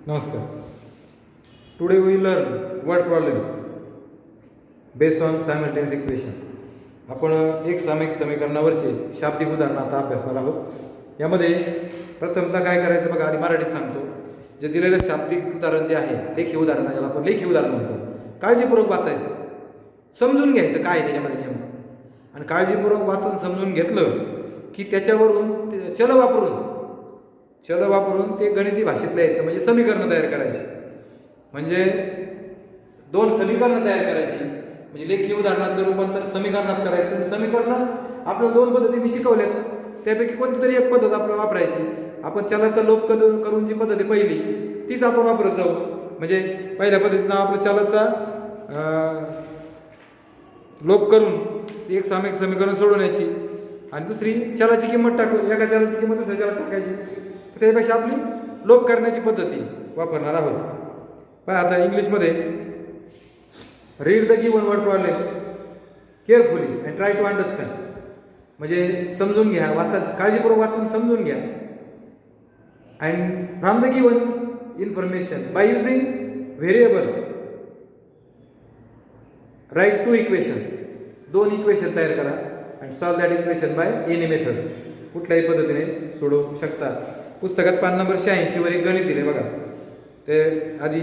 Namaskar. Today we learn word problems based on simultaneous equation. आपण एक सामायिक समीकरणावरचे शाब्दिक उदाहरण आता अभ्यासणार आहोत. यामध्ये प्रथमतः काय करायचं बघा, आणि मराठीत सांगतो. जे दिलेलं शाब्दिक उदाहरण जे आहे, लेखी उदाहरण, ज्याला आपण लेखी उदाहरण म्हणतो, काळजीपूर्वक वाचायचं, समजून घ्यायचं काय आहे त्याच्यामध्ये नेमकं, आणि काळजीपूर्वक वाचून समजून घेतलं की त्याच्यावरून चल वापरून ते गणिती भाषेत लिहायचं, म्हणजे समीकरणं तयार करायची. म्हणजे दोन समीकरणं तयार करायची, म्हणजे लेखी उदाहरणाचं रूपांतर समीकरणात करायचं. समीकरणं आपल्याला दोन पद्धती मी शिकवल्यात, त्यापैकी कोणती तरी एक पद्धत आपल्याला वापरायची. आपण चलाचा लोप करून जी पद्धत आहे पहिली, तीच आपण वापरत जाऊ. म्हणजे पहिल्या पद्धतीचं नाव आपलं चलाचा लोप करून एक सामायिक समीकरण सोडवण्याची, आणि दुसरी चलाची किंमत टाकून एका चलाची किंमत दुसऱ्या चलात टाकायची. त्यापेक्षा आपली लोप करण्याची पद्धती वापरणार आहोत. पहा आता इंग्लिशमध्ये, read the given word problem carefully and try to understand. म्हणजे समजून घ्या, काळजीपूर्वक वाचून समजून घ्या. And from the given information by using variable write two equations. दोन इक्वेशन तयार करा and solve that equation by any method. कुठल्याही पद्धतीने सोडवू शकता. पुस्तकात पान नंबर 86 वर एक गणित दिले बघा. ते आधी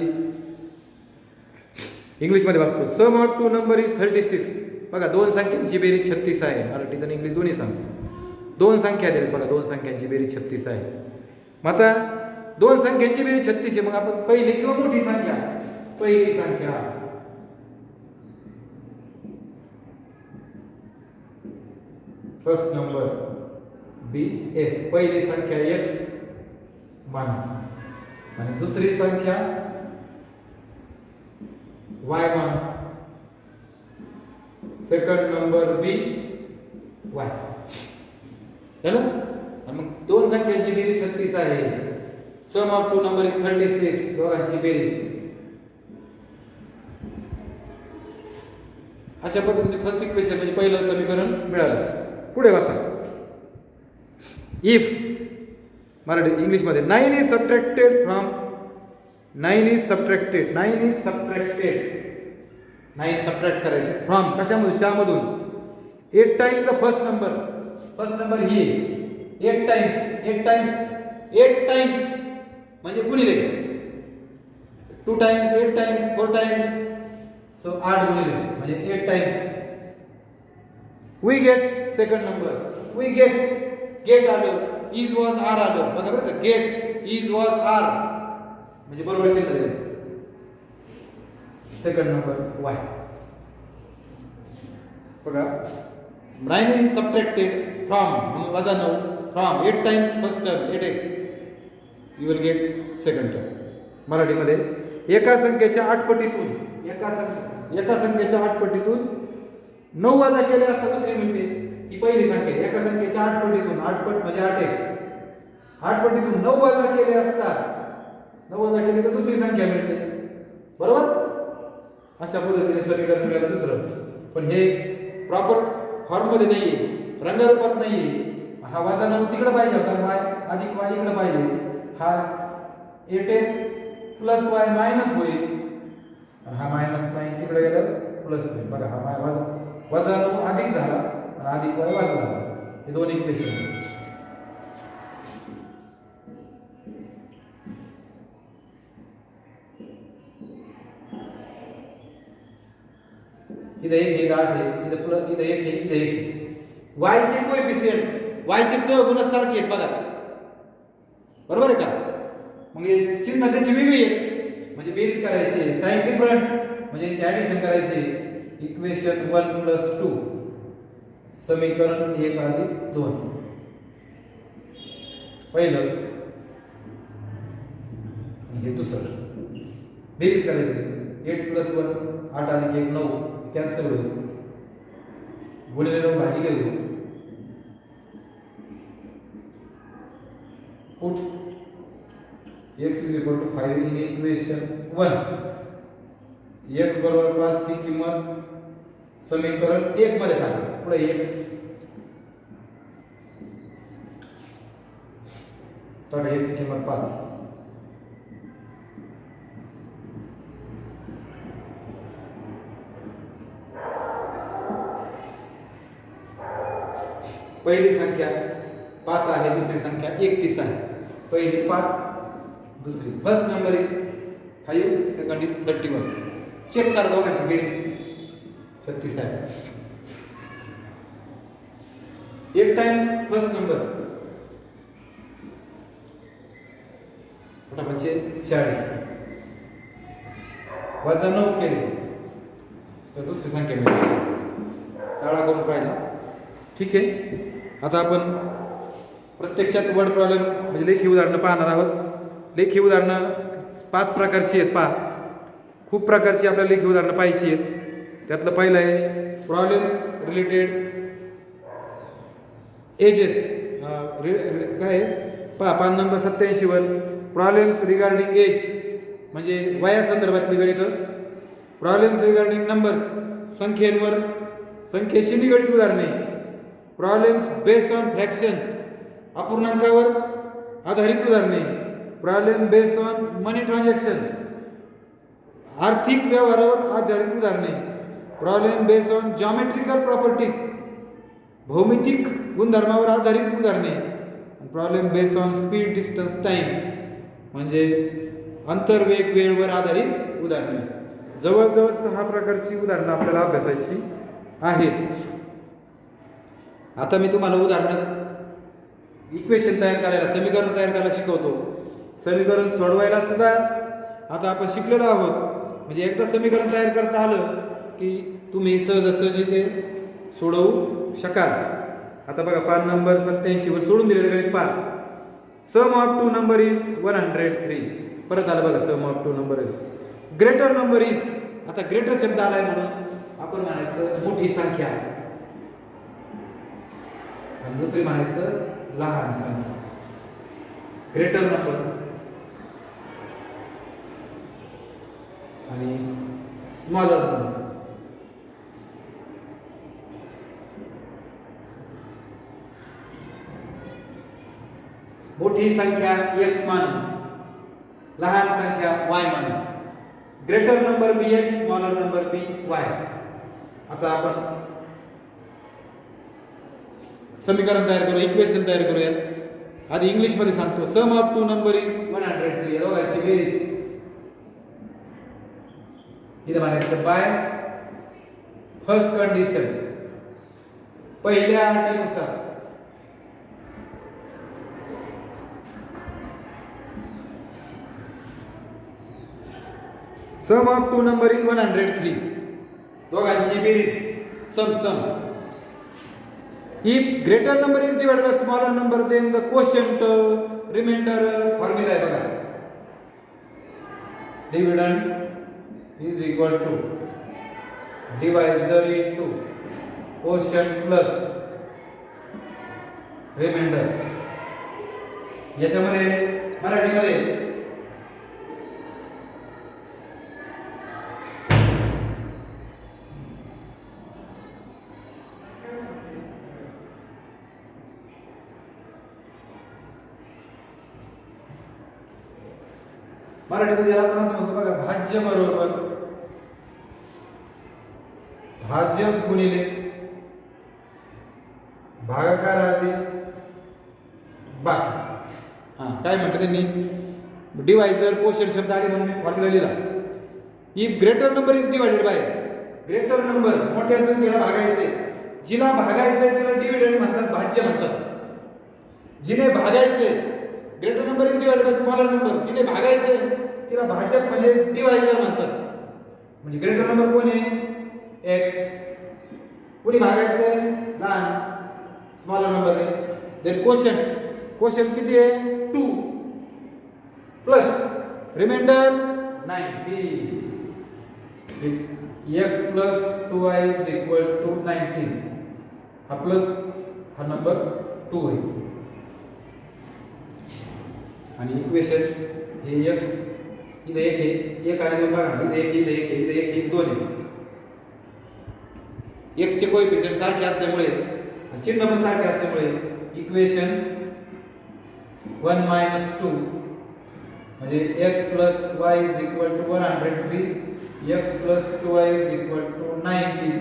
इंग्लिशमध्ये वाचतो. सम ऑफ टू नंबर इज 36. बघा, दोन संख्यांची बेरीज 36 आहे. मराठीत आणि इंग्लिश दोन्ही सांगतो. दोन संख्या दिल्या बघा, दोन संख्यांची बेरीज 36 आहे. मग आता दोन संख्यांची बेरीज 36 आहे. मग आपण पहिली किंवा मोठी संख्या, पहिली संख्या फर्स्ट नंबर बी एक्स, पहिली संख्या एक्स माना, आणि दुसरी संख्या वाय माना, सेकंड नंबर बी वाय. झालं. आणि मग दोन संख्यांची बेरीज 36 आहे. सम ऑफ टू नंबर इज 36. दोघांची बेरीज. अशा पद्धतीने फर्स्ट इक्वेशन म्हणजे पहिलं समीकरण मिळालं. पुढे वाचा. इफ, मराठी इंग्लिशमध्ये, 9 is subtracted from, 9 is subtracted 9 subtract करायचे फ्रॉम कशामधून, च्यामधून. 8 टाइम्स द फर्स्ट नंबर ही 8 टाइम्स म्हणजे गुणिले 2 टाइम्स 8 टाइम्स 4 टाइम्स, सो 8 गुणिले म्हणजे 8 times. We get second number. We get आलं, इज वॉज आर आलं बघा बरं का. गेट इज वॉज आर म्हणजे बरोबर चिन्ह द्यायचं. सेकंड नंबर वाय बघा. 9 इज सबट्रॅक्टेड फ्रॉम म्हणून वजा 9 from 8 times first term 8x, you will get second term. मराठीमध्ये, एका संख्येच्या 8 पटीतून, एका संख्येच्या 8 पटीतून 9 वजा केले असता दुसरी मिळते. ही पहिली संख्या. एका संख्येच्या 8 पटीतून, 8 पट म्हणजे 8x, 8 पटीतून 9 वजा केले असता, 9 वजा केले तर दुसरी संख्या मिळते. बरोबर. अशा पद्धतीने समीकरण मिळालं दुसरं. पण हे प्रॉपर फॉर्ममध्ये नाहीये, रंगरूपात नाहीये. हा वजा 9 तिकडे पाहिजे होता, y अधिक y इकडे पाहिजे. हा 8x प्लस y मायनस होईल, हा -9 तिकडे गेलं प्लस होईल. बघा, हा वजा 9 अधिक झाला आणि अधिक y वजा झाला. हे दोन इक्वेशन. इथे 1 आहे, 8 आहे, इथे प्लस, इथे 1 आहे, इथे 1 आहे. y चे कोएफिशियंट, y चे सहगुणक सारखे आहेत बघा. बरोबर आहे का. मग हे चिन्ह त्याची वेगळी आहे, म्हणजे बेरीज करायची. साइन डिफरंट म्हणजे याची ऍडिशन करायची. इक्वेशन 1 + 2, समीकरण 1 + 2. पहिलं हे दुसरं. बेरीज करायची. 8 + 1 8 + 1 9 कॅन्सल होईल. गुणिले 9 भागिले 2. Put x = 5 in equation 1. x बरोबर 5 ही किंमत समीकरण 1 मध्ये टाका. पुढे 1 टाका, x ची किंमत 5. पहिली संख्या 5 आहे, दुसरी संख्या 31 आहे. पहिली 5, दुसरी. First number is 5, second is 31. Check करा दोघांची बेरीज 36 आहे. 8 टाइम्स फर्स्ट नंबर फटाफटचे 40 वजा 9 केले तर दुसरी संख्या मिळते. टाळा करून पाहिला. ठीक आहे. आता आपण प्रत्यक्षात वर्ड प्रॉब्लेम म्हणजे लेखी उदाहरणं पाहणार आहोत. लेखी उदाहरणं 5 प्रकारची आहेत. पहा, खूप प्रकारची आपल्याला लेखी उदाहरणं पाहिजे आहेत. त्यातलं पहिलं आहे प्रॉब्लेम्स रिलेटेड एजेस. काय पहा, पान नंबर 87 वर प्रॉब्लेम्स रिगार्डिंग एज म्हणजे वयासंदर्भातली गणित. प्रॉब्लेम्स रिगार्डिंग नंबर्स संख्येंवर संख्येशी निगडित उदाहरणे. प्रॉब्लेम्स बेस्ड ऑन फ्रॅक्शन अपूर्णांकावर आधारित उदाहरणे. Problem based on money transaction आर्थिक व्यवहारावर आधारित उदाहरणे. Problem based on geometrical properties भौमितिक गुणधर्मावर आधारित उदाहरणे. Problem based on speed distance time म्हणजे अंतर्वेग वेळेवर आधारित उदाहरणे. जवळजवळ 6 प्रकारची उदाहरणं आपल्याला अभ्यासायची आहेत. आता मी तुम्हाला उदाहरण इक्वेशन तयार करायला, समीकरण तयार करायला शिकवतो. समीकरण सोडवायला सुद्धा आता आपण शिकलेलो आहोत. म्हणजे एकदा समीकरण तयार करता आलं की तुम्ही सहजासहजी ते सोडवू शकाल. आता बघा, पान नंबर 87 वर सोडून दिलेलं गणित पहा. Sum of 2 number is 103. परत आलं बघा, sum of 2 number is greater number is. आता ग्रेटर शब्द आलाय म्हणून आपण म्हणायचं मोठी संख्या आणि दुसरी म्हणायचं लहान संख्या. ग्रेटर नंबर आणि स्मॉलर नंबर. मोठी संख्या x मानू, लहान संख्या y मानू. Greater number bx, smaller number by. आता आपण समीकरण तयार करू, इक्वेशन तयार करूयात. आधी इंग्लिश मध्ये सांगतो. सम ऑफ 2 नंबर इज 103. दोघांची बेरीज इथे म्हणायचं बाय फर्स्ट कंडिशन पहिल्या अटीनुसार. सम ऑफ 2 नंबर इज 103. दोघांची बेरीज सम. If greater number is divided by smaller number, then the quotient remainder formula आहे बघा. Dividend is equal to divisor into quotient plus remainder. याच्यामध्ये मराठीमध्ये याला आपण असं म्हणतो बघा, भाज्य बरोबर भाज्य गुणिले भागाकार अधिक बाकी. काय म्हणतात त्यांनी, डिवायझर कोशंट शब्द आले म्हणून मी फॉर्म्युला लिहिला. If greater number is divided by, greater number मोठ्या संख्येला भागायचे, जिला भागायचे त्याला डिव्हिडंड म्हणतात, भाज्य म्हणतात. जिने भागायचे, greater number is divided by smaller number, जिने भागायचे तिला भाजक म्हणजे डिवायझर म्हणतात. म्हणजे ग्रेटर नंबर कोण आहे, x. कोणी भागायचं, लहान स्मॉलर नंबरने. देन कोशंट किती आहे, 2 plus remainder 19. x plus 2y is equal to 19. हा प्लस हा नंबर 2 आहे. आणि इक्वेशन हे x इथे 1 आहे, 1 आणि 2 बघा, इथे 1 इथे 1 इथे 1 2 आहे. x चे कोएफिशिएंट सारखे असल्यामुळे चिन्ह पण सारखे असल्यामुळे इक्वेशन 1 - 2 म्हणजे x plus y is equal to 103, x plus 2y is equal to 19,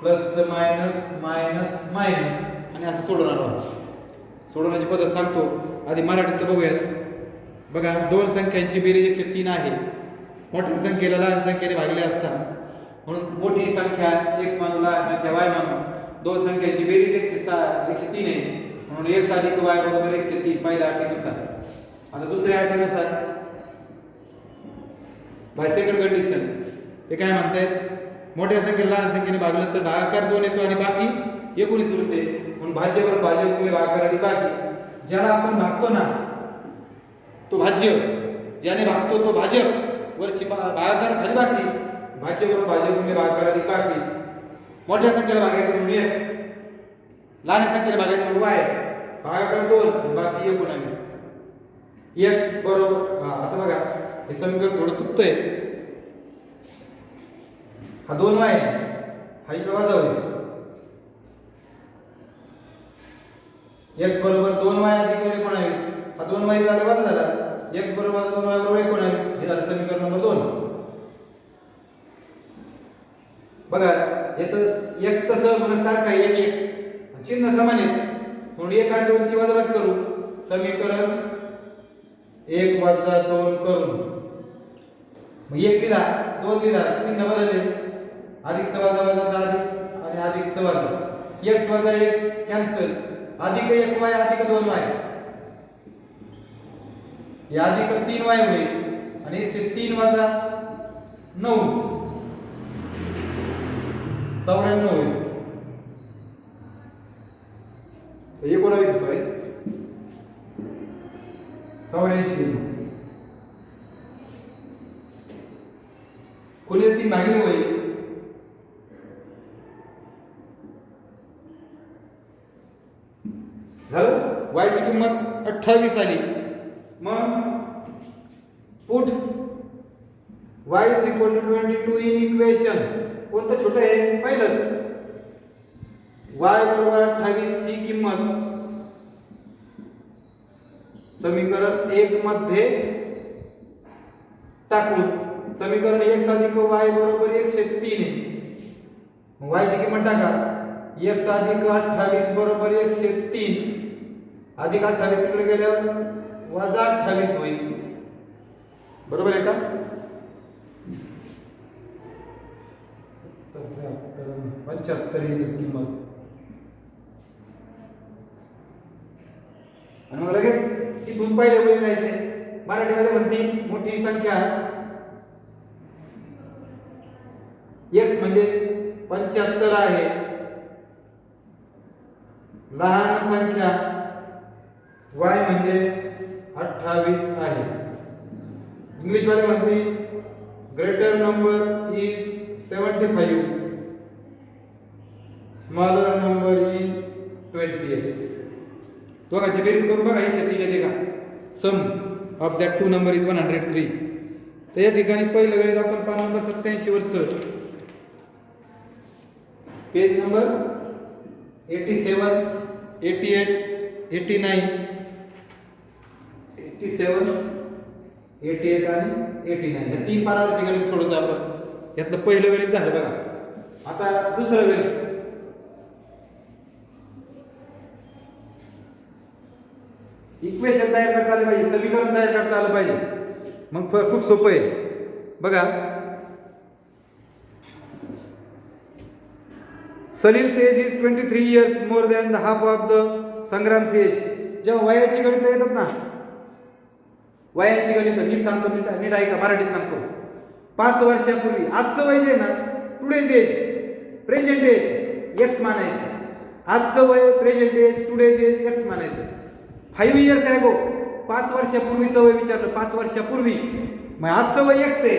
plus minus minus minus आणि असं सोडवणार आहोत. सोडवण्याची पद्धत सांगतो. आधी मराठीत बघूयात. बघा, दोन संख्यांची बेरीज 103 आहे. मोठ्या संख्येला लहान संख्येने भागले असतात म्हणून मोठी संख्या x मानू, लहान संख्या y मानू. दोन संख्यांची बेरीज 103 आहे म्हणून x अधिक y बरोबर 103 पहिल्या अटीनुसार. आता दुसऱ्या अटीनुसार बाय सेकंड कंडिशन ते काय म्हणतात, मोठ्या संख्येला लहान संख्येने भागलं तर भागाकार 2 येतो आणि बाकी 19 उरते म्हणून भाज्य बरोबर भाज्य गुणिले भागाकार अधिक बाकी. ज्याला आपण भागतो ना तो भाज्य, ज्याने भागतो तो भाजक, वरची भागाकार खाली बाकी. भाज्य बरोबर भाज्य गुणिले भागाकार अधिक बाकी. मोठ्या संख्येला भागायचं म्हणून x, लहान संख्येला भागायचं म्हणून y, भागाकार 2 बाकी 19. x बरोबर आता बघा हे समीकरण थोडं चुकतंय. हा 2y हा इकडे वजा होईल. x बरोबर 2y अधिक 19. हा 2y इकडे वजा झाला. x बरोबर 2y बरोबर 19. हे झालं समीकरण नंबर 2. बघा याचं x चा सहगुणक सारखा आहे 1 1, चिन्ह समान आहे म्हणून 1 आणि 2 ची वजाबाकी करू. समीकरण 1 वजा 2 करू. मग 1 लिहिला 2 लिहिला, चिन्ह बदलले. अधिकचा वजा वजाचा अधिक आणि अधिकचा वजा. x वजा x कॅन्सल. अधिक 1y अधिक 2y, हे अधिक 3y होईल आणि 103 वजा 9 94 होईल. 19 सॉरी 84. खोलीला 3 भागिले होईल. झालं. y ची किंमत 28 आली. मग put y is equal to 22 in equation. कोणतं छोटं आहे? पहिलंच. y बरोबर 28 ही किंमत समीकरण 1 मध्ये टाकून समीकरण x अधिक y बरोबर 103 आहे. y ची किंमत टाका. x अधिक 28 बरोबर 103 अधिक 28 तिकडे गेल्यावर वजा 28 होईल. बरोबर आहे का? 75 ही किंमत. आणि मग लगेच इथून पहिले ओळी जायचे. मराठीमध्ये म्हणते मोठी संख्या x म्हणजे 75 आहे, लहान संख्या y म्हणजे 28 आहे. इंग्लिश वाले म्हणते greater number is 75, smaller number is 28. दोघांची बेरीज करून बघा 103 येते का? Sum of that two number is 103. तर या ठिकाणी पहिलं गणित आपण पान नंबर 87 वरचं पेज नंबर 87, 88, 89, 87, 88 आणि 89 या 3 पानावरचे गणित सोडवतो आपण. यातलं पहिलं गणित झालं बघा. आता दुसरं गणित. इक्वेशन तयार करता आलं पाहिजे, समीकरण तयार करता आलं पाहिजे. मग खूप सोपं आहे बघा. सलील's age is 23 years more than the half of the संग्राम's age. जेव्हा वयाची गणित येतात ना, वयाची गणित नीट सांगतो, नीट ऐका, मराठीत सांगतो. 5 वर्षापूर्वी आजचं वय जे आहे ना, today's age, present age X मानायचं. आजचं वय present age, today's age X मानायचं. 5 years ago 5 वर्षापूर्वीचं वय विचारलं, 5 वर्षापूर्वी, मग आजचं वय एक्स आहे.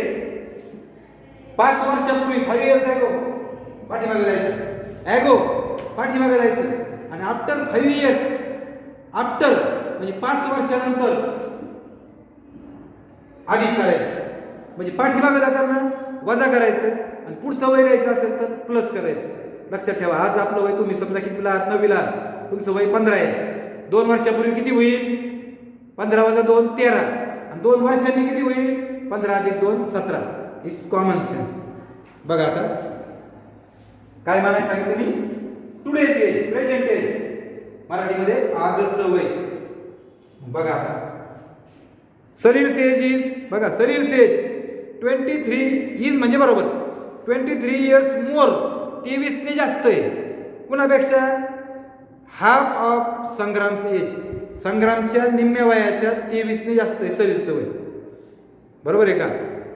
5 वर्षापूर्वी 5 years ago पाठीमागे जायचं. ॲगो पाठीमागे जायचं आणि आफ्टर 5 years, आफ्टर म्हणजे 5 वर्षानंतर अधिक करायचं. म्हणजे पाठीमागे जाताना वजा करायचं आणि पुढचं वय लिहायचं असेल तर प्लस करायचं. लक्षात ठेवा, आज आपलं वय, तुम्ही समजा कितीला आहात, 9वीला आहात, तुमचं वय 15 आहे. 2 वर्षापूर्वी किती होईल? 15 वजा 2 13. आणि 2 वर्षांनी किती होईल? 15 अधिक 2 17. It's common sense. बघा आता काय म्हणायचं सांगितलं मी? Today's age, present age. मराठीमध्ये आजचं वय. बघा आता सलील्स एज इज, बघा सलील्स एज 23 इज म्हणजे बरोबर 23 इयर्स मोर, 23 ने जास्त आहे कुणापेक्षा, हाफ ऑफ संग्राम्स एज, संग्रामच्या निम्म्या वयाच्या 23 ने जास्त आहे सलीलचं वय. बरोबर आहे का.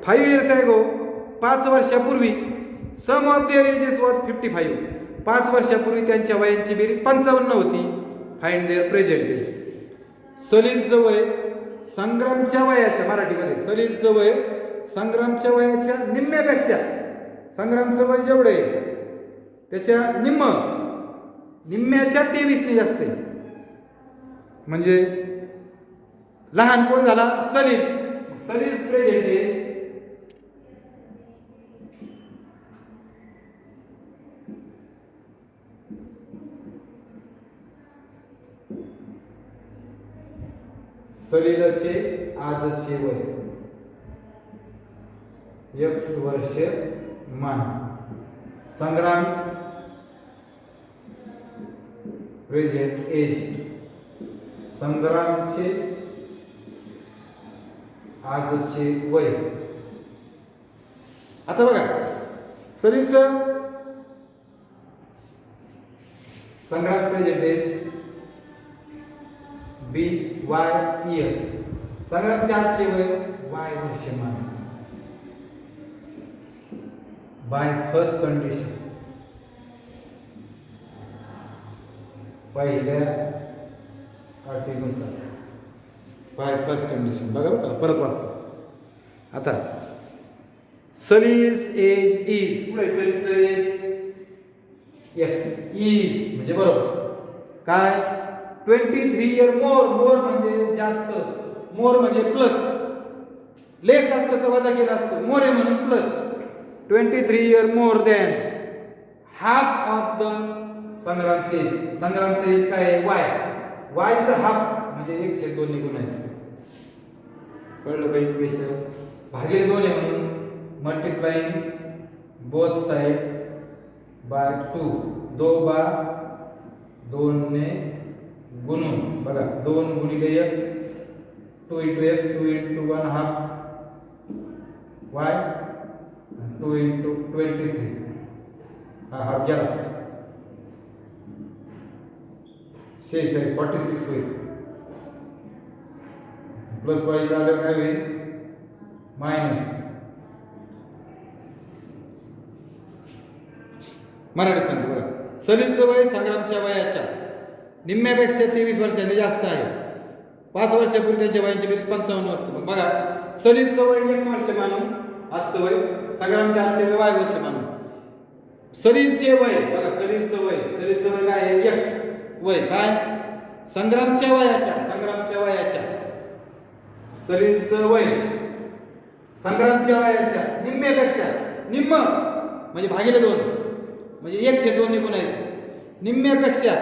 5 इयर्स ॲगो, 5 वर्षापूर्वी, sum of their ages was 55, 5 वर्षापूर्वी त्यांच्या वयांची बेरीज 55 होती. Find their present age. सलीलचं वय संग्रामच्या वयाच्या, मराठीमध्ये सलीलचं वय संग्रामच्या वयाच्या निम्म्यापेक्षा, संग्रामचं वय जेवढं आहे त्याच्या निम्म्याच्या 23 ने जास्त आहे. म्हणजे लहान कोण झाला, सलील. सलील्स प्रेझेंट एज सलीलचे आजचे वय x वर्ष मान. संग्राम्स प्रेझेंट एज, संग्रामचे आजचे वय. आता बघा सलीलचं संग्राम प्रेझेंट एज BY इयर्स, संग्रामचे आजचे वय Y Vardhaman. Bye first condition, पहिल्या अटीनुसार, बाय फर्स्ट कंडिशन. बघा बघा परत वाचतो. आता सलील्स एज इज, पुढे सलीलचं एज x इज म्हणजे बरोबर काय, 23 इयर मोर. मोर म्हणजे जास्त, मोर म्हणजे प्लस, लेस असतं तर वजा केलं असतं, मोर आहे म्हणून plus. 23 year more than half of the Sangram's age. संग्रामचं एज काय आहे, y. yचं हाफ म्हणजे 1/2 निघून आहे. कळलं काही इक्वेशन, भागिले 2 आहे म्हणून मल्टिप्लाइंग बोथ साइड बाय 2, 2 ने गुणून. बघा 2 गुणिले x, 2 into x, 2 into 1 half y, 2 into 23, हा हाफ गेला 46, 46 होईल. प्लस y इकडे काय होईल, मायनस. मराठी सांगतो बघा, सलीलचं वय संग्रामच्या वयाच्या निम्म्यापेक्षा 23 वर्षांनी जास्त आहे. 5 वर्षापूर्वी त्यांच्या वयाची बेरीज 55 असते. मग बघा सलीलचं वय x वर्ष मानू, आजचं वय, संग्रामच्या आजचे वय y वर्ष मानू. सलीलचे वय बघा, सलीलचं वय काय आहे, x वय काय, संग्रामच्या वयाच्या सलीलचं वय संग्रामच्या वयाच्या निम्म्यापेक्षा, निम्म म्हणजे भागिले 2 म्हणजे 1/2 निघून यायचं, निम्म्यापेक्षा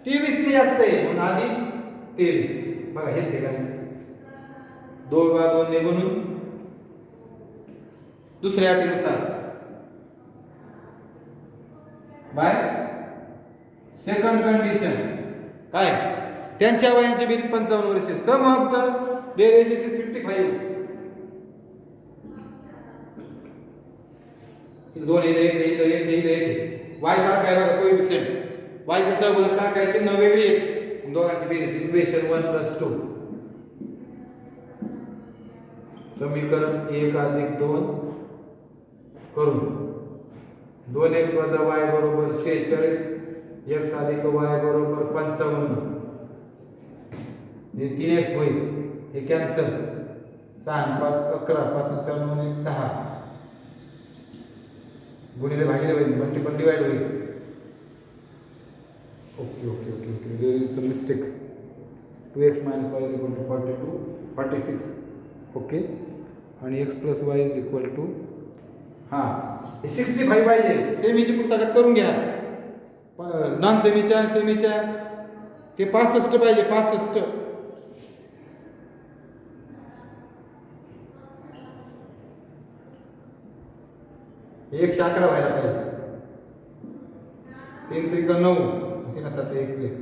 23 ने जास्त आहे म्हणून आधी 23. बघा हेच आहे काय, 2 ने गुणून दुसऱ्या अटीनुसार बाय सेकंड कंडिशन काय, त्यांच्या वयांची बेरीज 55 वर्षे. Sum of the their ages is 55. 2 इथे y सारखा आहे बघा, कोएफिशिएंट y चं सहगुणक सारखा आहे, चिन्ह वेगळी आहे, दोघांची बेरीज इक्वेशन 1 + 2. समीकरण 1 + 2 करून 2x - y = 46, x + y = 55. हे 3x होईल, हे कॅन्सल. 6 5 11, 5 4 9 1 10 गुणिले भागिले होईल, मल्टिपल डिवाइड होईल. Okay there is some mistake. 2x - y = 42, 46. Okay, आणि x + y = हा 65 पाहिजे. सेमीची पुस्तकात करून घ्या, नॉन सेमीच्या ते 65 पाहिजे, 65. हे 111 व्हायला पाहिजे. 3 × 9, 3 × 7 = 21.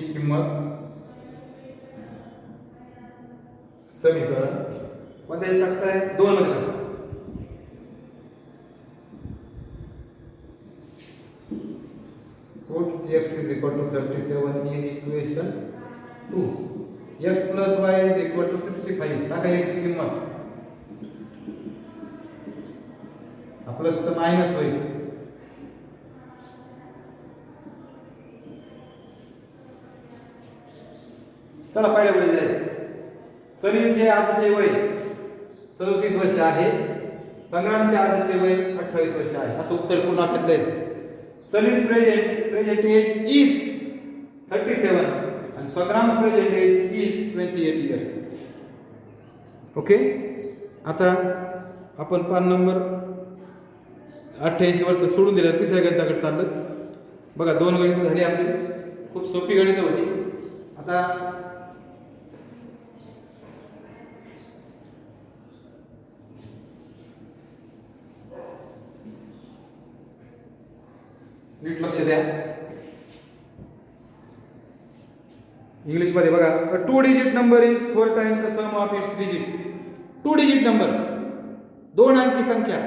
ही किंमत समीकरण कोणत्या टाकताय 2 मध्ये टाका. Put x is equal to 37 in equation 2. X plus y is equal to 65. टाका x ची किंमत. प्लस तर मायनस होईल. चला पहिल्या वेळी जायचं. सलीमचे आजचे वय 37 वर्ष आहे. संग्रामचे आजचे वय 28 वर्ष आहे. असं उत्तर पूर्ण वाक्यात द्यायचं. सलीम प्रेझेंट एज इज 37 आणि Sangram present age is 28 year. Okay. आता आपण पान नंबर 88 वर्ष सोडून दिलं, तिसऱ्या गणिताकडे चाललं. बघा 2 गणितं झाली आपली. खूप सोपी गणितं होती. आता नीट लक्ष द्या. इंग्लिश मध्ये बघा, a 2 digit number is 4 times the sum of its digit. 2 digit number, 2 अंकी संख्या.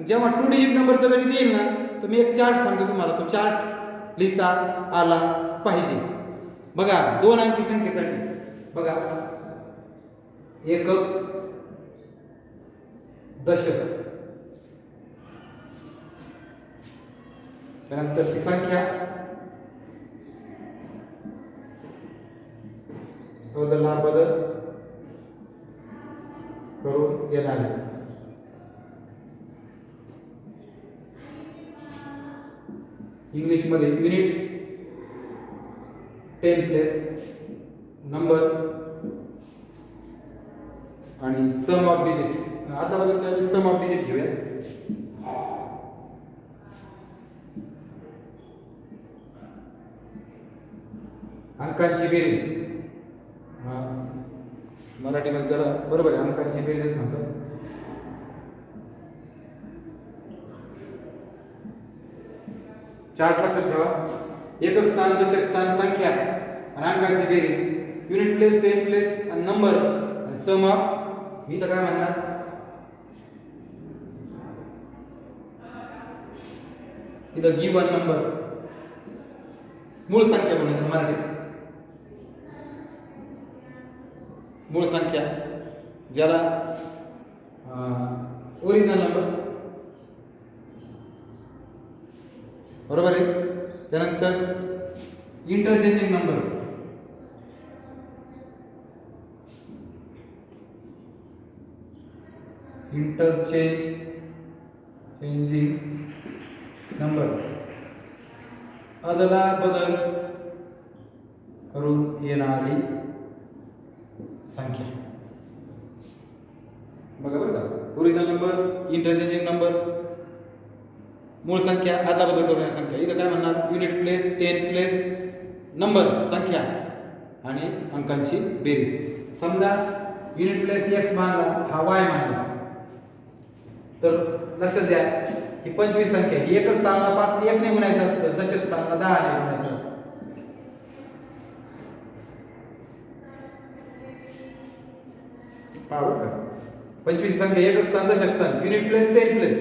जेव्हा 2 डिजिट नंबरचं गणित येईल ना, तर मी एक चार्ट सांगतो तुम्हाला. तो चार्ट लिहिता आला पाहिजे. बघा 2 अंकी संख्येसाठी बघा, एकक, दशक, त्यानंतर ती संख्या बदल करून येणार. इंग्लिश मध्ये युनिट, 10 प्लेस, नंबर आणि सम ऑफ डिजिट. आता बदलच्या सम ऑफ डिजिट घेऊया. अंकांची बेरीज. मराठीमध्ये जरा बरोबर आहे, अंकांची बेरीजच म्हणतात. चार्ट लक्षात ठेवा. एकक स्थान, दशक स्थान, संख्या आणि अंकांची बेरीज. युनिट प्लेस, 10 प्लेस आणि नंबर आणि सम ऑफ. मी तर काय म्हणणार, इथं गिवन नंबर मूळ संख्या म्हणून मराठीत. मूळ संख्या ज्याला ओरिजिनल नंबर, बरोबर आहे. त्यानंतर इंटरचेंजिंग नंबर, चेंजिंग नंबर, अदला बदल करून येणारी संख्या. बघा बरं का, ओरिजिनल नंबर, इंटरचेंजिंग नंबर्स, मूळ संख्या, अदला बदल करून येणारी संख्या. इथं काय म्हणणार, युनिट प्लेस, 10 प्लेस, नंबर संख्या आणि अंकांची बेरीज. समजा युनिट प्लेस x मानला, हा y मानला, तर लक्षात द्या ही 25 संख्या, ही एकच स्थानाला 5 1 ने गुणायचं असतं, दशक स्थानाला 10 ने गुणायचं असतं. पाहू का, 25 संख्या, एकक स्थान, दशक स्थान, युनिट प्लेस, 10 प्लेस.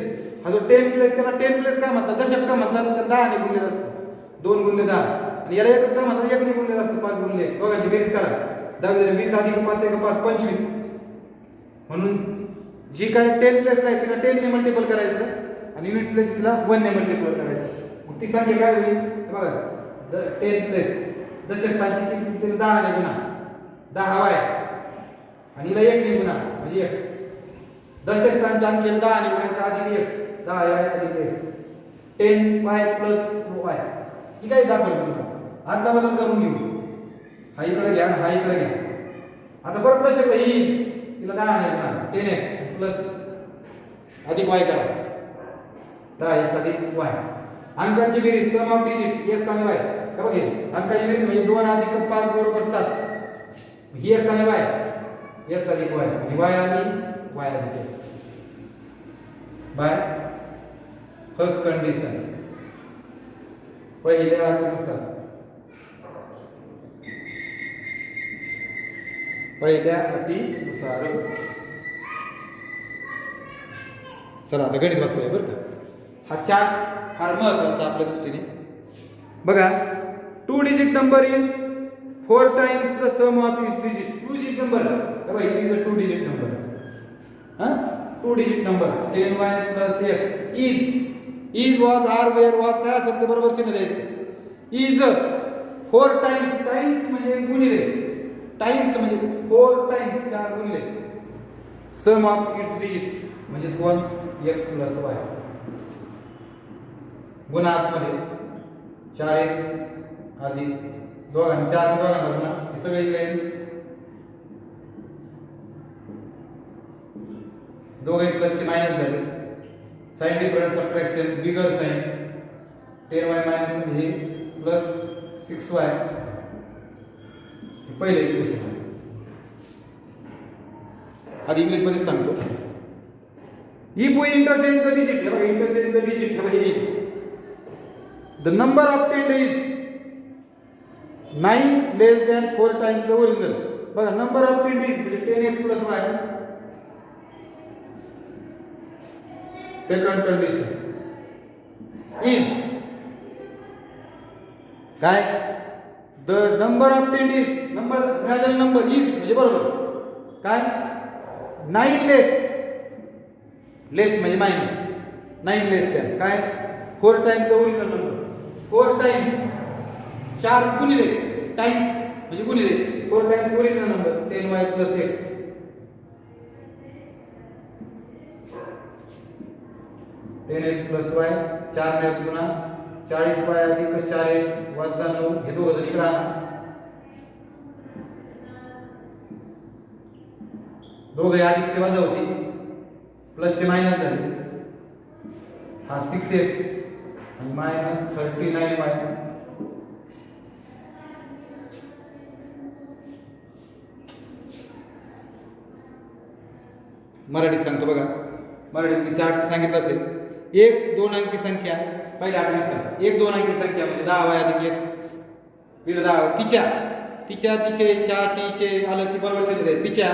हा जो 10 प्लेस, त्याला 10 प्लेस काय म्हणतात, दशक का म्हणतात, तर 10 ने गुणलेलं असतं. 2 गुणिले 10. आणि याला एकक का म्हणतात, 1 ने गुणलेलं असतं. 5 गुणिले दोघांची बेरीज करा. 10 20 अधिक 5 1 5 25. म्हणून जी काय 10 प्लेसला आहे तिला 10 ने मल्टिपल करायचं आणि युनिट प्लेस तिला 1 ने मल्टिपल करायचं. मग ती संख्या काय होईल, बघा 10 प्लेस, दशक स्थानची किंमत तिला 10 ने गुणा, 10 y आणि हिला 1 ने गुणा म्हणजे x. दशक स्थानच्या अंकीला 10 ने गुणायचं अधिक x, 10 y अधिक x, 10y प्लस y. ही काय दाखवलं तुम्हाला. आदला बदल करून घेऊ, हा इकडे घ्या, हा इकडे घ्या. आता परत दशक ही तिला 10 ने गुणा, 10x प्लस अधिक y करा, 10x अधिक y. अंकांची बेरीज, सम ऑफ डिजिट, x आणि y. का बघे, अंकांची बेरीज म्हणजे 2 अधिक 5 बरोबर 7. ही x आणि y, x अधिक y आणि y आणि y अधिक x. बाय फर्स्ट कंडिशन, पहिल्या अटीनुसार पहिल्या अटीनुसार. चला आता गणित वाचूया बरं का. हा चार्ट फार महत्वाचा आपल्या दृष्टीने. बघा, 2 digit number is 4 times the sum of each digit. 2 digit number, बघा it is a 2 digit number. हां, 2 digit number 10y plus x is was are were was काय असेल ते बरोबर चिन्ह द्यायचं. इज 4 टाइम्स, टाइम्स म्हणजे गुणिले, टाइम्स म्हणजे 4 टाइम्स 4 गुणिले सम ऑफ इट्स डिजिट म्हणजे कोण x प्लस y. गुणात्मध्ये 4x अधिक 4 दोघांना गुणा, हे सगळे इकडे दोघे प्लसचे मायनस झाले. साइन डिफरन्स सबट्रॅक्शन बिगर साइन 10y मायनस मध्ये हे प्लस 6y पहिले इक्वेशन. आधी इंग्लिश मध्ये सांगतो. If we interchange the digit, हे इंटरचेंज द डिजिट, हे the number obtained is 9 less than 4 times the original. बघा, number obtained is म्हणजे 10x plus y. Second condition is काय, the number obtained is, number मिळालेला number is म्हणजे बरोबर काय 9 लेस म्हणजे मायनस 9 लेस दॅन काय 4 times the original number. 4 times 4 गुणिले टाइम्स म्हणजे गुणिले 4 times original number 10y plus x. 10x plus y 4 ने गुणा 40y अधिक 4x वजा 9 हे दोघं जण इकडे आणा. दोघे अधिकचे वजा होती, प्लसचे मायनस झाले. हा 6x आणि मायनस 39y. मराठीत सांगतो बघा. मराठीत मी चार्ट सांगितलं असेल. 1 2 अंकी संख्या पहिल्या आठवणीनुसार 1 2 अंकी संख्या म्हणजे 10y अधिक x दिलं 10. तिचे चे आलं की बरोबर चिन्ह द्यायचं. तिच्या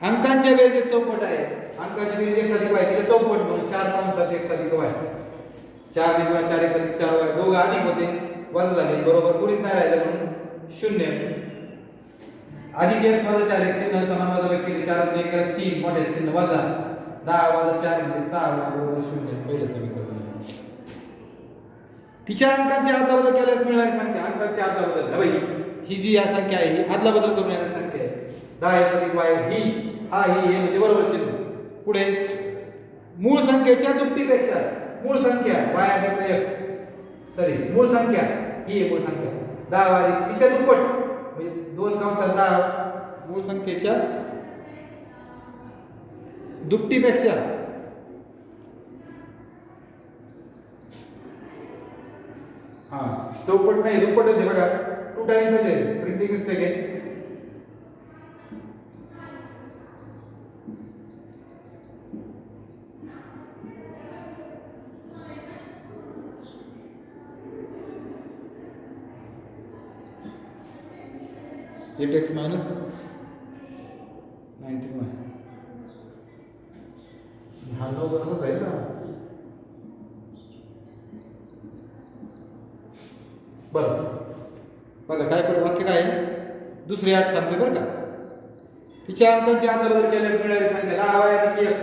अंकांच्या बेरजे चौपट आहे. अंकाची बेरीज x अधिक y तिला चौपट म्हणून 4 कंसात x अधिक y. 4 ने 4x अधिक 4y दोघं अधिक होते वजा झाले बरोबर कोणीच नाही राहिलं म्हणून 0. अधिक x वजा 4x चिन्ह समान वजा केले 4 ने 1 केलं 3 मोठे चिन्ह वजा 10 वजा 4 म्हणजे 6y बरोबर 0. पहिलं समीकरण. तिच्या अंकांची अदलाबदल केल्यास मिळणारी संख्या, अंकांची अदलाबदल भाई ही जी या संख्या आहे ही अदलाबदल करून येणारी संख्या आहे. 10x अधिक y ही हा ही हे म्हणजे बरोबर चिन्ह. पुढे मूळ संख्येच्या दुप्पटीपेक्षा मूळ संख्या y अधिक x मूळ संख्या ही आहे मूळ संख्या 10 अधिक तिच्या दुप्पट म्हणजे 2 कंसात 10 मूळ संख्येच्या दुप्पटीपेक्षा हा चौपट नाही दुप्पटच आहे बघा 2 टाइम्स आहे. प्रिंटिंग मिस्टेक आहे. x minus 19y हा नो बरोबर राहील ना. बरं बघा काय पर वाक्य काय आहे. दुसरी आठ सांगतोय बरं का. तिच्या अंकांची अदलाबदल केल्यास मिळणारी संख्या 10y अधिक x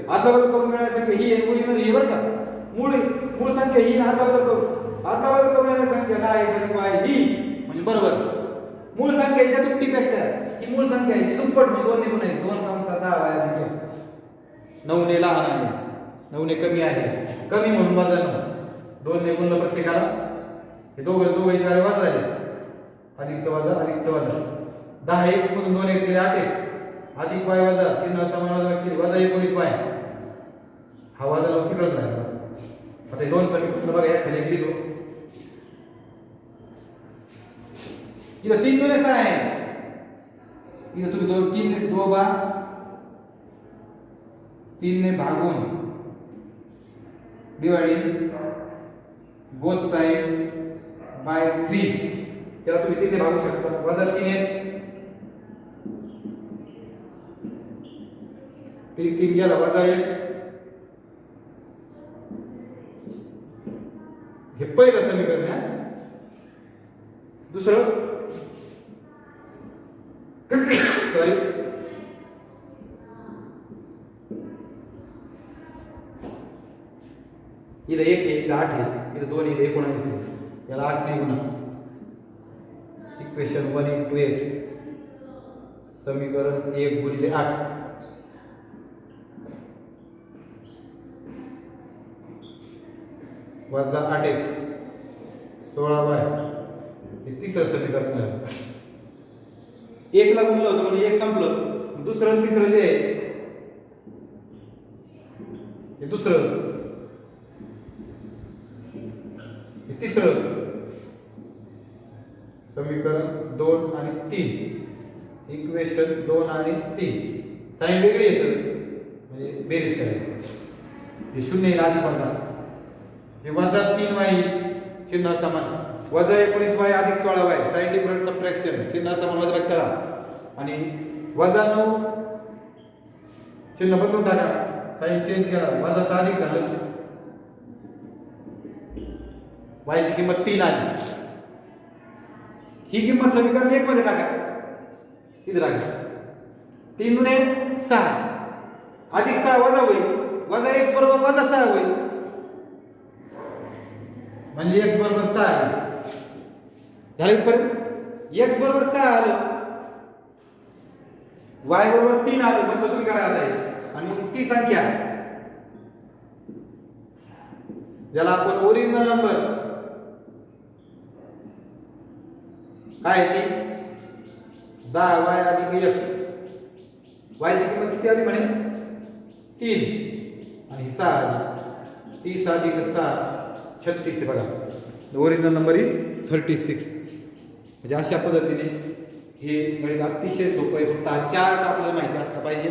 अदलाबदल करून मिळणारी संख्या ही आहे ओरिजिनल ही बरं का. मूळ संख्या ही अदलाबदल करून मिळणारी संख्या 10x अधिक y ही म्हणजे बरोबर मूळ संख्येच्या दुप्पटीपेक्षा ही मूळ संख्या आहे दुप्पट म्हणजे 2 ने गुणायचं 2 कंसात 10y अधिक x. 9 ने लहान आहे 9 ने कमी आहे कमी म्हणून वजा 9 2 ने गुणलं प्रत्येकाला हे दोघं इकडे वजा झाले अधिकचं वजा 10x मधून 2x गेले 8x अधिक y वजा चिन्ह समान वजा केली वजा 19y हा वजा लावून तिकडंच राहिला असं. आता हे दोन समीकरण बघा या खाली लिहितो. इधर 3 2 6 आहे. इधर तुम्ही 3 ने भागून डिवाइडिंग बोथ साइड बाय 3 त्याला तुम्ही 3 ने भागू शकता. वजा 3x 3 गेला वजा x. हे पहिलं समीकरण आहे. दुसरं सॉरी इथं 1 आहे, इथं 8 आहे, इथं 2 आहे, इथं 19 आहे. याला 8 ने गुणा. इक्वेशन 1 into 8 समीकरण 1 गुणिले 8 वजा 8x 16y हे तिसरं समीकरण आहे. 1 ला गुणलं होतं म्हणजे 1 संपलं. दुसरं आणि तिसरं जे आहे हे दुसरं हे तिसरं समीकरण 2 आणि 3 इक्वेशन 2 आणि 3 साइन वेगळी येतं म्हणजे बेरीज करायची. हे 0 येईल आधी वजा हे वजा 3y चिन्ह समान वजा 19y अधिक 16y साइन डिफरंट सबट्रॅक्शन चिन्ह समान वजाबाकी करा आणि वजा 9 चिन्ह बदलून टाका साइन चेंज करा वजाचा अधिक झालं y ची किंमत 3 आली. ही किंमत समीकरण 1 मध्ये टाका. इथे टाका 3 गुणे 6 अधिक 6 वजा होईल वजा x बरोबर वजा 6 होईल म्हणजे x बरोबर 6 आलं. झालं इथपर्यंत x बरोबर 6 आलं y बरोबर 3 आलं म्हणजे तुम्ही करा आता हे आणि ती संख्या ज्याला आपण ओरिजिनल नंबर काय आहे ती 10y अधिक x y ची किंमत किती आली म्हणे 3 आणि 6 आली 30 अधिक 6 36 आहे बघा. The original number is 36. म्हणजे अशा पद्धतीने हे गणित अतिशय सोपं आहे. फक्त हा चार्ट आपल्याला माहिती असला पाहिजे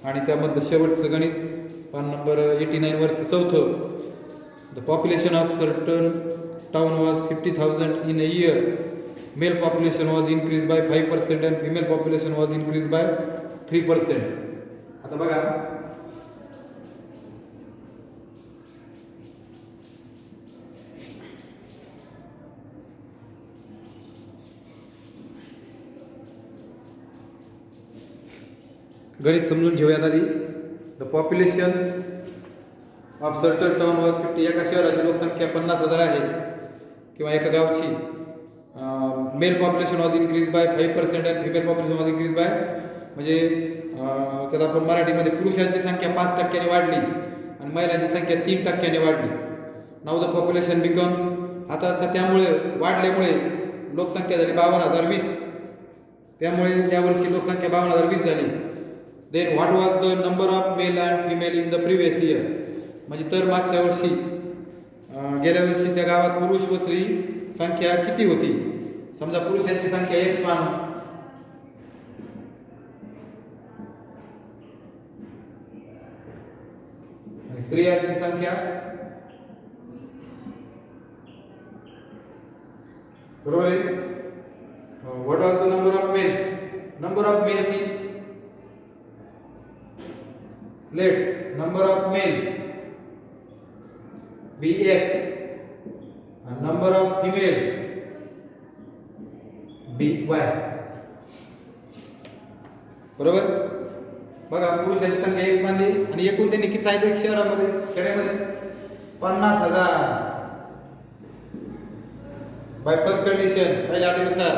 आणि त्यामधलं शेवटचं गणित पान नंबर 89 वरचं चौथं. The population of certain town was 50,000 in a year. Male population was increase by 5% and female population was increase by 3%. आता बघा गणित समजून घेऊयात आधी. The population of certain town was 50. एका शहराची लोकसंख्या 50,000 आहे किंवा एका गावची. Male population was increase by 5% and female population was increase by म्हणजे त्यात आपण मराठीमध्ये पुरुषांची संख्या 5% वाढली आणि महिलांची संख्या 3% वाढली. नाऊ द पॉप्युलेशन बिकम्स आता त्यामुळे वाढल्यामुळे लोकसंख्या झाली 52,020. त्यामुळे यावर्षी लोकसंख्या 52,020 झाली. Then what was the number of male and female in the previous year. म्हणजे तर मागच्या वर्षी गेल्या वर्षी त्या गावात पुरुष व स्त्री संख्या किती होती. समजा पुरुषांची संख्या x मानू आणि स्त्रियांची संख्या बरोबर आहे. What was the number of mails. Number of males in let number of male be x and number of female be y. बरोबर. बघा पुरुषांची संख्या x मानली आणि एकूण त्यांनी किती सांगितलं एक शहरामध्ये खेड्यामध्ये 50,000 बाय फर्स्ट कंडिशन पहिल्या अटीनुसार.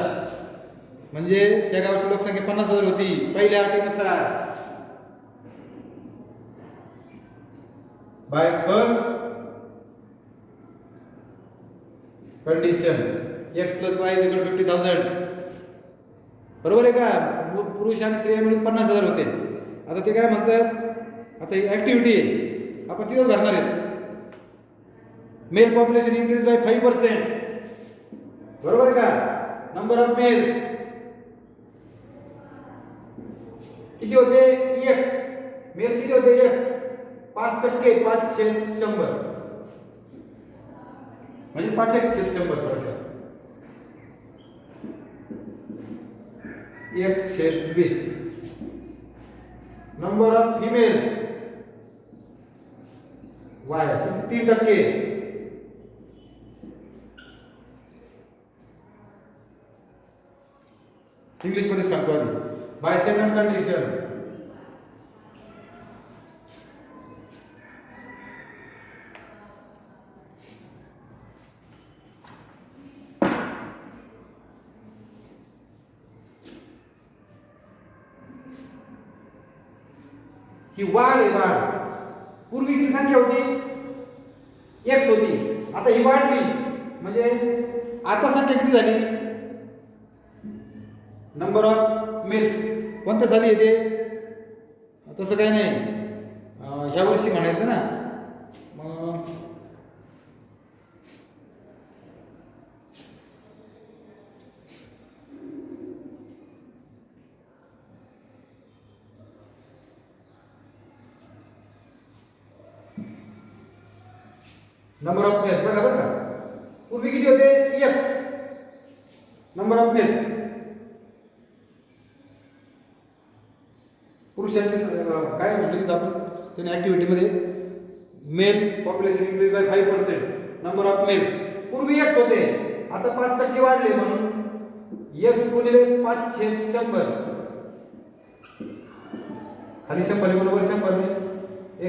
म्हणजे त्या गावची लोकसंख्या 50,000 होती पहिल्या अटीनुसार. By first condition x plus y is equal to 50,000. बरोबर आहे का. पुरुष आणि स्त्रिया मिळून 50,000 होते. आता ते काय म्हणतात आता ही ऍक्टिव्हिटी आहे आपण तिथेच भरणार आहेत. Male population increase by 5%. बरोबर आहे का. नंबर ऑफ मेल्स किती होते x. मेल किती होते x 5% 5/100 म्हणजे 5/100 थोडक्यात. 1/20. नंबर ऑफ फिमेल्स वाय किती 3%. इंग्लिश मध्ये सांगतो आधी. बाय सेकंड कंडिशन ही वाढ आहे वाढ. पूर्वी किती संख्या होती? X होती. आता ही वाढली म्हणजे आता संख्या किती झाली? नंबर ऑफ मेल्स कोणतं झाली ते? तसं काही नाही, ह्या वर्षी म्हणायचं ना. मग नंबर ऑफ मेल्स बघा बरं का, पूर्वी किती होते? X number of males. पुरुषांची काय म्हटलं आपण त्याने ऍक्टिव्हिटीमध्ये? Male population increase by 5%. Number of males पूर्वी X होते, आता 5% वाढले म्हणून X गुणिले 5/100. खाली 100 बरोबर 100 ने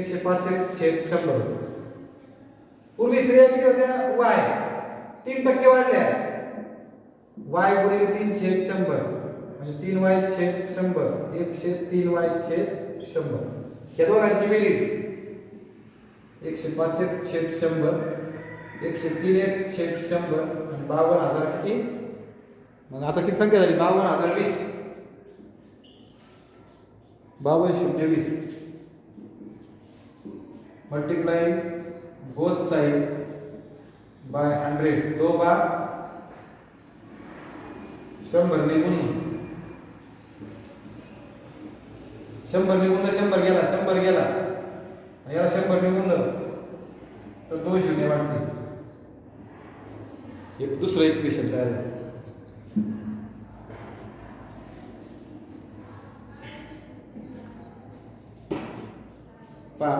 105/100. पूर्वी स्त्रिया किती होत्या? Y 3% वाढल्या. Y गुणिले 3/100 म्हणजे 3Y/100 103Y/100. या दोघांची बेरीज 105/100 103/100 आणि 52,000 किती? मग आता किती संख्या झाली? 52,020. 52,020 मल्टीप्लाई बोथ साइड बाय 100. 2 बार 100 ने गुणून 100 ने गुणलं 100 गेला 100 गेला आणि याला 100 ने गुणलं तर 2 शून्य वाढतील. एक दुसरं इक्वेशन तयार झालं. पहा,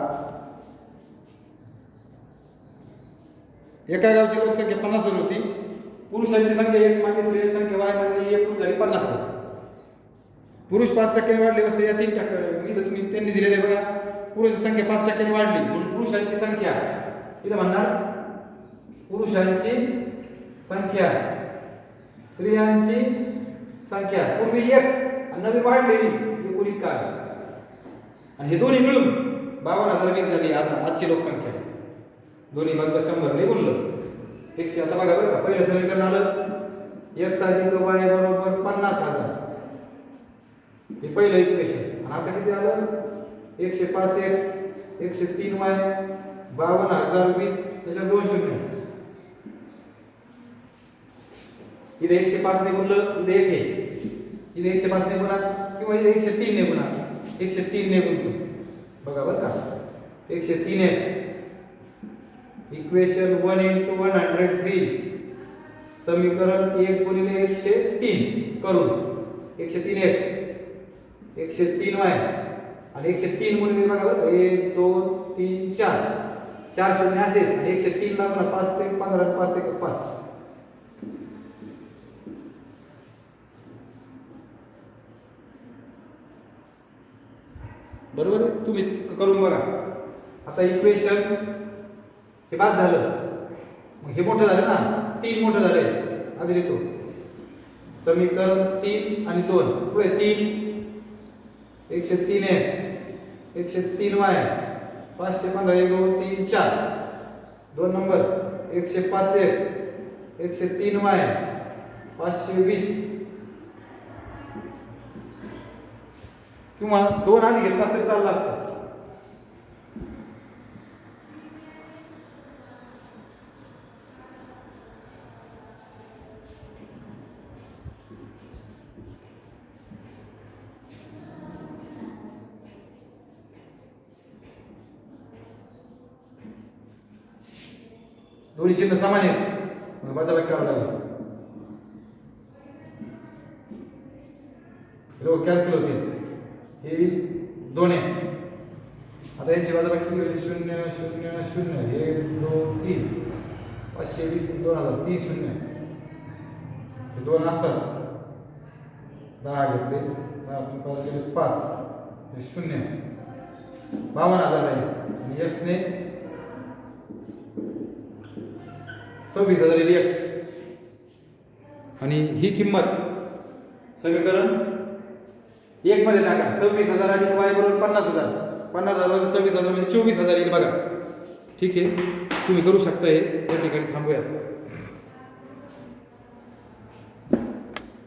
एका गावची लोकसंख्या 50,000 होती. पुरुषांची संख्या X मानली, स्त्रियांची संख्या Y मानली, एकूण झाली 50,000. पुरुष 5% ने वाढले व स्त्रिया 3%. इथं तुम्ही त्यांनी दिलेले बघा, पुरुषांची संख्या 5% ने वाढली म्हणून पुरुषांची संख्या इथं म्हणणार पुरुषांची संख्या स्त्रियांची संख्या पूर्वी X आणि नवीन वाढलेली एकूण काय आणि हे दोन्ही मिळून 52,020 झाली. आता आजची लोकसंख्या दोन्ही बाजूला 100 ने गुणलं 100. आता बघा बरं का, पहिलं समीकरण आलं X अधिक Y बरोबर 50,000. हे पहिलं इक्वेशन. आणि आता किती आलं? 105X 103Y 52,020 त्याच्या 2 शून्य. इथे 105 ने गुणलं, इथे 1 आहे. इथे 105 ने गुणा किंवा इथे 103 ने गुणा. 103 ने गुणतो बघा बरं का, 103X इक्वेशन 1 × 103 समीकरण 1 गुणिले 103 करून 103X 103Y आणि 103 गुणिले बघा बरं 1 2 3 4 4 शून्य असेल आणि 103 ला बघा 5 ते 15 5 1 5. बरोबर आहे, तुम्ही करून बघा. आता इक्वेशन हे बाद झालं, मग हे मोठं झालं ना, 3 मोठं झालंय. आधी लिहितो समीकरण 3 आणि 2 पुढे 3 103X 103Y 515 1 2 3 4 2 number 105X 103Y 520 किंवा 2 आधी घेतला तरी चालला असता. दोन्ही चिन्ह समान आहेत, मग बाजारात करावं लागेल. दोन कॅन्सल होतील. हे 2x. आता यांची वजाबाकी किती होईल? 0 0 0. 1 2 3. 520 2000 3 0. हे 2 असंच 10 घेतले. 10 5 केले 5. हे 0. 52,000 राहील. आणि x ने 26,000 येईल x. आणि ही किंमत समीकरण 1 मध्ये टाका. 26,000 आणि y बरोबर 50,000. 50,000 वजा 26,000 म्हणजे 24,000 येईल बघा. ठीक आहे, तुम्ही करू शकता. हे या ठिकाणी थांबूयात.